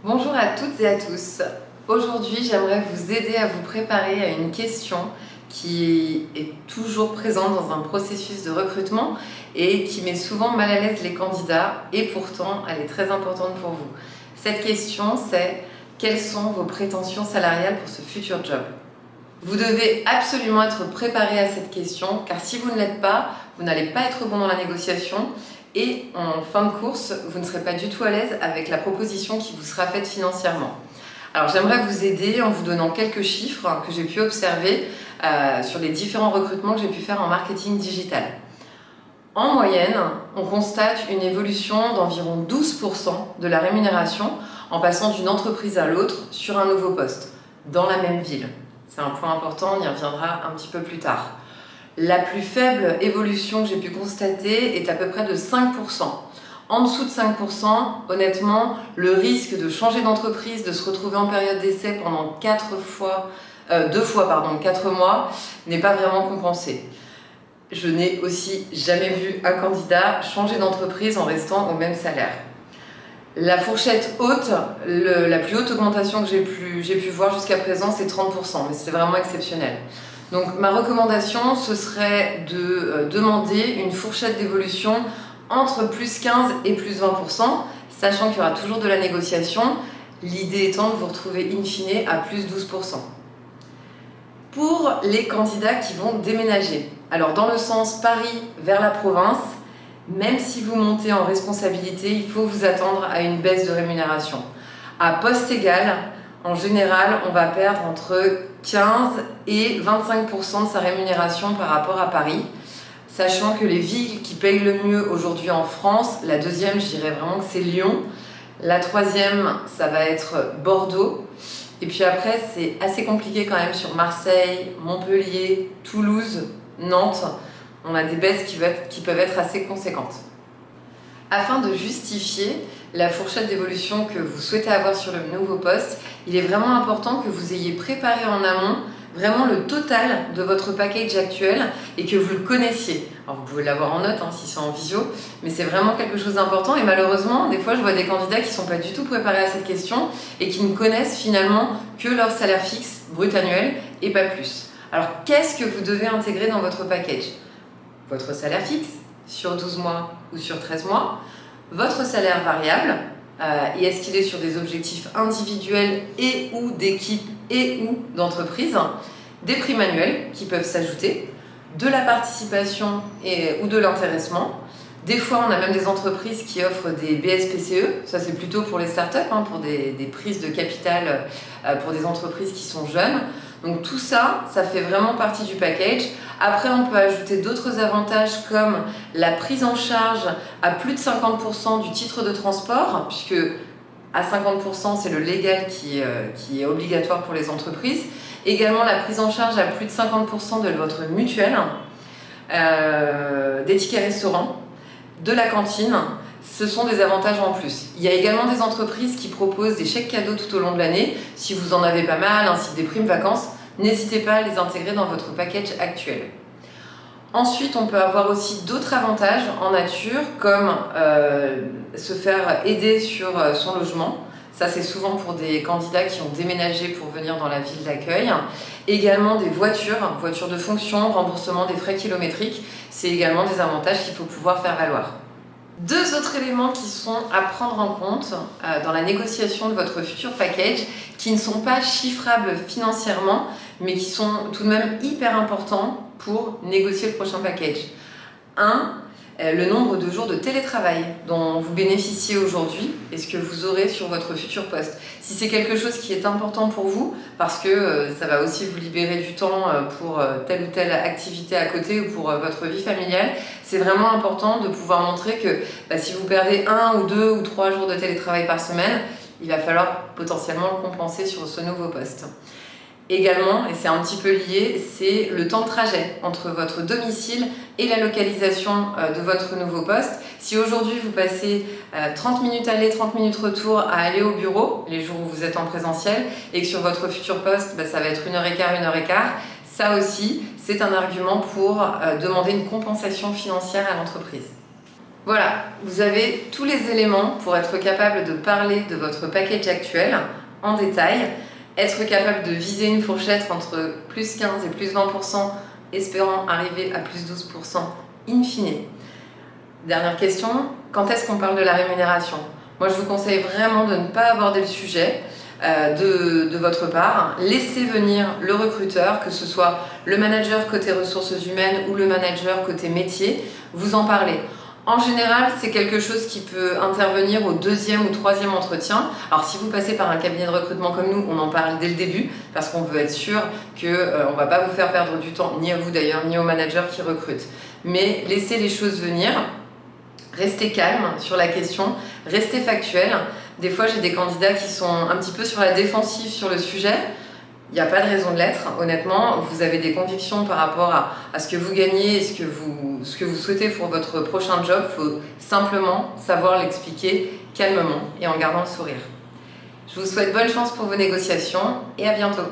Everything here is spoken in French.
Bonjour à toutes et à tous. Aujourd'hui, j'aimerais vous aider à vous préparer à une question qui est toujours présente dans un processus de recrutement et qui met souvent mal à l'aise les candidats, et pourtant elle est très importante pour vous. Cette question, c'est: quelles sont vos prétentions salariales pour ce futur job? Vous devez absolument être préparé à cette question, car si vous ne l'êtes pas, vous n'allez pas être bon dans la négociation et en fin de course, vous ne serez pas du tout à l'aise avec la proposition qui vous sera faite financièrement. Alors j'aimerais vous aider en vous donnant quelques chiffres que j'ai pu observer sur les différents recrutements que j'ai pu faire en marketing digital. En moyenne, on constate une évolution d'environ 12% de la rémunération en passant d'une entreprise à l'autre sur un nouveau poste, dans la même ville. C'est un point important, on y reviendra un petit peu plus tard. La plus faible évolution que j'ai pu constater est à peu près de 5%. En dessous de 5%, honnêtement, le risque de changer d'entreprise, de se retrouver en période d'essai pendant 4 mois, n'est pas vraiment compensé. Je n'ai aussi jamais vu un candidat changer d'entreprise en restant au même salaire. La fourchette haute, la plus haute augmentation que j'ai pu voir jusqu'à présent, c'est 30%, mais c'est vraiment exceptionnel. Donc ma recommandation, ce serait de demander une fourchette d'évolution entre plus 15 et plus 20%, sachant qu'il y aura toujours de la négociation, l'idée étant de vous retrouver in fine à plus 12%. Pour les candidats qui vont déménager, alors dans le sens Paris vers la province, même si vous montez en responsabilité, il faut vous attendre à une baisse de rémunération. À poste égal, en général, on va perdre entre 15 et 25% de sa rémunération par rapport à Paris, sachant que les villes qui payent le mieux aujourd'hui en France, la deuxième, je dirais vraiment que c'est Lyon, la troisième, ça va être Bordeaux, et puis après, c'est assez compliqué quand même sur Marseille, Montpellier, Toulouse, Nantes. On a des baisses qui peuvent être assez conséquentes. Afin de justifier la fourchette d'évolution que vous souhaitez avoir sur le nouveau poste, il est vraiment important que vous ayez préparé en amont vraiment le total de votre package actuel et que vous le connaissiez. Alors vous pouvez l'avoir en note si c'est en visio, mais c'est vraiment quelque chose d'important, et malheureusement, des fois je vois des candidats qui ne sont pas du tout préparés à cette question et qui ne connaissent finalement que leur salaire fixe brut annuel et pas plus. Alors qu'est-ce que vous devez intégrer dans votre package? Votre salaire fixe sur 12 mois ou sur 13 mois, votre salaire variable, et est-ce qu'il est sur des objectifs individuels et ou d'équipe et ou d'entreprise, des primes annuelles qui peuvent s'ajouter, de la participation ou de l'intéressement. Des fois, on a même des entreprises qui offrent des BSPCE, ça c'est plutôt pour les startups, pour des prises de capital pour des entreprises qui sont jeunes. Donc tout ça, ça fait vraiment partie du package. Après, on peut ajouter d'autres avantages comme la prise en charge à plus de 50% du titre de transport, puisque à 50%, c'est le légal qui est obligatoire pour les entreprises. Également la prise en charge à plus de 50% de votre mutuelle, des tickets restaurants, de la cantine. Ce sont des avantages en plus. Il y a également des entreprises qui proposent des chèques cadeaux tout au long de l'année. Si vous en avez pas mal, ainsi que des primes vacances, n'hésitez pas à les intégrer dans votre package actuel. Ensuite, on peut avoir aussi d'autres avantages en nature, comme se faire aider sur son logement. Ça, c'est souvent pour des candidats qui ont déménagé pour venir dans la ville d'accueil. Également des voitures de fonction, remboursement des frais kilométriques. C'est également des avantages qu'il faut pouvoir faire valoir. Deux autres éléments qui sont à prendre en compte dans la négociation de votre futur package, qui ne sont pas chiffrables financièrement, mais qui sont tout de même hyper importants pour négocier le prochain package. Le nombre de jours de télétravail dont vous bénéficiez aujourd'hui et ce que vous aurez sur votre futur poste. Si c'est quelque chose qui est important pour vous, parce que ça va aussi vous libérer du temps pour telle ou telle activité à côté ou pour votre vie familiale, c'est vraiment important de pouvoir montrer que si vous perdez 1 ou 2 ou 3 jours de télétravail par semaine, il va falloir potentiellement le compenser sur ce nouveau poste. Également, et c'est un petit peu lié, c'est le temps de trajet entre votre domicile et la localisation de votre nouveau poste. Si aujourd'hui vous passez 30 minutes aller, 30 minutes retour à aller au bureau, les jours où vous êtes en présentiel, et que sur votre futur poste, ça va être 1h15, 1h15, ça aussi, c'est un argument pour demander une compensation financière à l'entreprise. Voilà, vous avez tous les éléments pour être capable de parler de votre package actuel en détail, être capable de viser une fourchette entre plus 15 et plus 20%, espérant arriver à plus 12% in fine. Dernière question, quand est-ce qu'on parle de la rémunération? Moi, je vous conseille vraiment de ne pas aborder le sujet de votre part. Laissez venir le recruteur, que ce soit le manager côté ressources humaines ou le manager côté métier, vous en parlez. En général, c'est quelque chose qui peut intervenir au deuxième ou troisième entretien. Alors, si vous passez par un cabinet de recrutement comme nous, on en parle dès le début parce qu'on veut être sûr qu'on ne va pas vous faire perdre du temps, ni à vous d'ailleurs, ni au manager qui recrute. Mais laissez les choses venir. Restez calme sur la question, restez factuel. Des fois, j'ai des candidats qui sont un petit peu sur la défensive sur le sujet. Il n'y a pas de raison de l'être, honnêtement. Vous avez des convictions par rapport à ce que vous gagnez et ce que vous souhaitez pour votre prochain job. Il faut simplement savoir l'expliquer calmement et en gardant le sourire. Je vous souhaite bonne chance pour vos négociations et à bientôt.